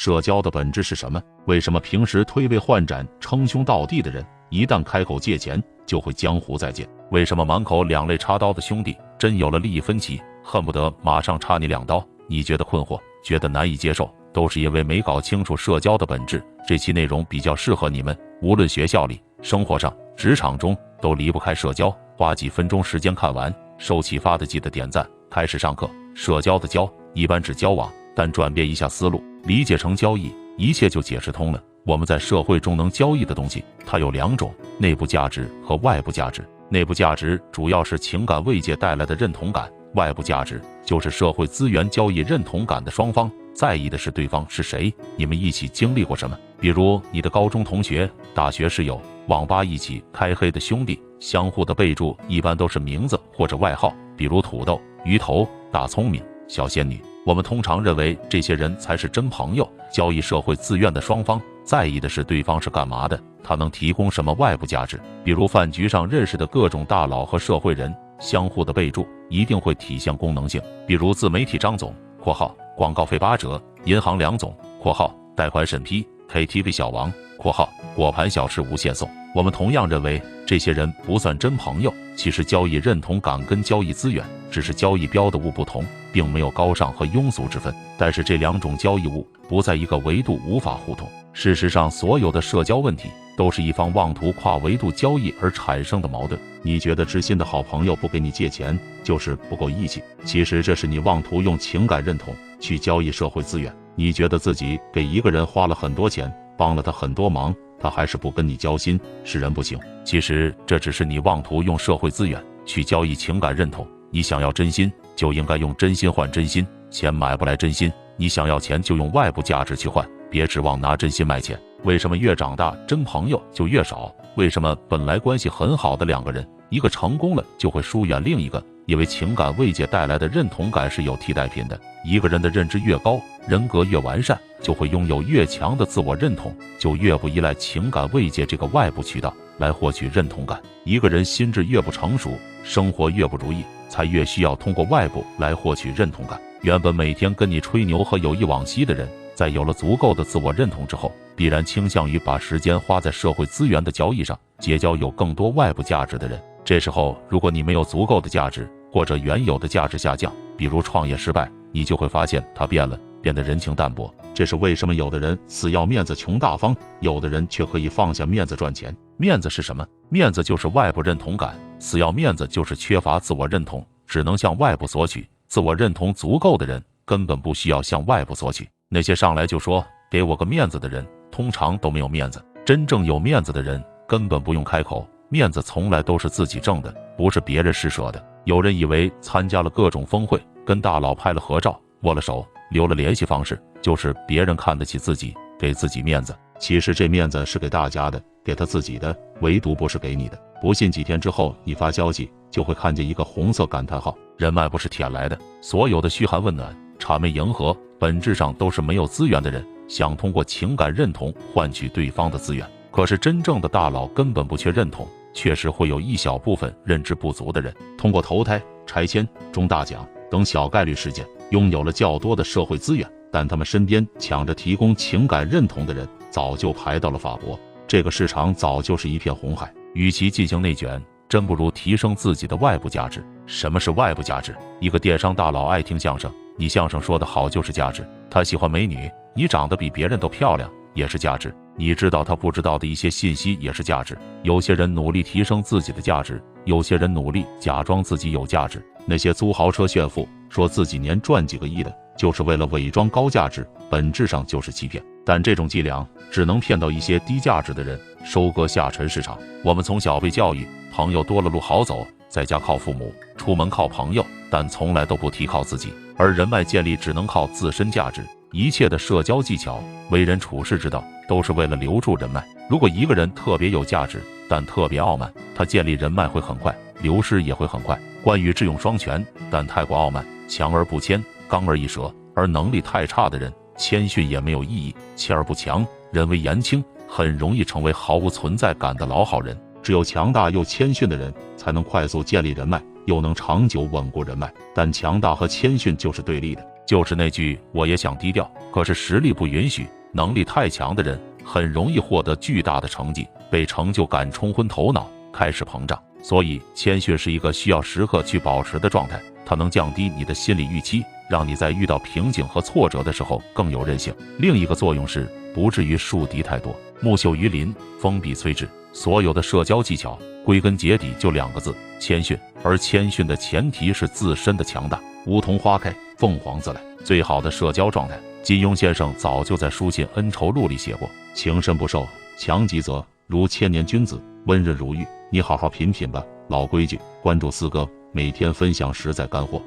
社交的本质是什么？为什么平时推杯换盏、称兄道弟的人，一旦开口借钱，就会江湖再见？为什么满口两肋插刀的兄弟，真有了利益分歧，恨不得马上插你2刀？你觉得困惑，觉得难以接受，都是因为没搞清楚社交的本质。这期内容比较适合你们，无论学校里、生活上、职场中，都离不开社交。花几分钟时间看完，受启发的记得点赞。开始上课。社交的交一般指交往，但转变一下思路，理解成交易，一切就解释通了。我们在社会中能交易的东西，它有2种：内部价值和外部价值。内部价值主要是情感慰藉带来的认同感，外部价值就是社会资源交易认同感的双方在意的是对方是谁，你们一起经历过什么？比如你的高中同学、大学室友、网吧一起开黑的兄弟，相互的备注一般都是名字或者外号，比如土豆、鱼头、大聪明、小仙女。我们通常认为这些人才是真朋友。交易社会资源的双方在意的是对方是干嘛的，他能提供什么外部价值。比如饭局上认识的各种大佬和社会人，相互的备注一定会体现功能性，比如自媒体张总（括号广告费8折），银行梁总（括号贷款审批）， KTV 小王（括号果盘小吃无限送）。我们同样认为这些人不算真朋友，其实交易认同感跟交易资源只是交易标的物不同，并没有高尚和庸俗之分。但是这2种交易物不在一个维度，无法互通。事实上，所有的社交问题都是一方妄图跨维度交易而产生的矛盾。你觉得知心的好朋友不给你借钱就是不够义气，其实这是你妄图用情感认同去交易社会资源。你觉得自己给一个人花了很多钱，帮了他很多忙，他还是不跟你交心，是人不行。其实这只是你妄图用社会资源去交易情感认同。你想要真心，就应该用真心换真心，钱买不来真心。你想要钱，就用外部价值去换，别指望拿真心卖钱。为什么越长大真朋友就越少？为什么本来关系很好的2个人，一个成功了就会疏远另一个？因为情感慰藉带来的认同感是有替代品的。一个人的认知越高，人格越完善，就会拥有越强的自我认同，就越不依赖情感慰藉这个外部渠道来获取认同感。一个人心智越不成熟，生活越不如意，才越需要通过外部来获取认同感。原本每天跟你吹牛和有意往昔的人，在有了足够的自我认同之后，必然倾向于把时间花在社会资源的交易上，结交有更多外部价值的人。这时候，如果你没有足够的价值，或者原有的价值下降，比如创业失败，你就会发现他变了，变得人情淡薄。这是为什么有的人死要面子穷大方，有的人却可以放下面子赚钱。面子是什么？面子就是外部认同感，死要面子就是缺乏自我认同，只能向外部索取。自我认同足够的人，根本不需要向外部索取。那些上来就说给我个面子的人，通常都没有面子。真正有面子的人，根本不用开口，面子从来都是自己挣的，不是别人施舍的。有人以为参加了各种峰会，跟大佬拍了合照，握了手，留了联系方式，就是别人看得起自己，给自己面子。其实这面子是给大家的，给他自己的，唯独不是给你的。不信几天之后你发消息，就会看见一个红色感叹号。人脉不是舔来的，所有的嘘寒问暖、谄媚迎合，本质上都是没有资源的人想通过情感认同换取对方的资源。可是真正的大佬根本不缺认同，确实会有一小部分认知不足的人，通过投胎、拆迁、中大奖等小概率事件，拥有了较多的社会资源，但他们身边抢着提供情感认同的人，早就排到了法国。这个市场早就是一片红海，与其进行内卷，真不如提升自己的外部价值。什么是外部价值？一个电商大佬爱听相声，你相声说得好就是价值；他喜欢美女，你长得比别人都漂亮也是价值；你知道他不知道的一些信息也是价值。有些人努力提升自己的价值，有些人努力假装自己有价值。那些租豪车炫富，说自己年赚几个亿的，就是为了伪装高价值，本质上就是欺骗。但这种伎俩只能骗到一些低价值的人，收割下沉市场。我们从小被教育，朋友多了路好走，在家靠父母，出门靠朋友，但从来都不提靠自己。而人脉建立只能靠自身价值。一切的社交技巧、为人处事之道，都是为了留住人脉。如果一个人特别有价值，但特别傲慢，他建立人脉会很快，流失也会很快。关羽智勇双全，但太过傲慢，强而不谦，刚而易折。而能力太差的人，谦逊也没有意义，谦而不强，人微言轻，很容易成为毫无存在感的老好人。只有强大又谦逊的人，才能快速建立人脉，又能长久稳固人脉。但强大和谦逊就是对立的。就是那句我也想低调，可是实力不允许。能力太强的人很容易获得巨大的成绩，被成就感冲昏头脑，开始膨胀。所以谦逊是一个需要时刻去保持的状态，它能降低你的心理预期，让你在遇到瓶颈和挫折的时候更有韧性。另一个作用是不至于树敌太多，木秀于林，风必摧之。所有的社交技巧归根结底就2个字：谦逊。而谦逊的前提是自身的强大。梧桐花开，凤凰自来。最好的社交状态，金庸先生早就在书信《恩仇录》里写过：情深不寿，强极则如千年君子，温润如玉。你好好品品吧。老规矩，关注四哥，每天分享实在干货。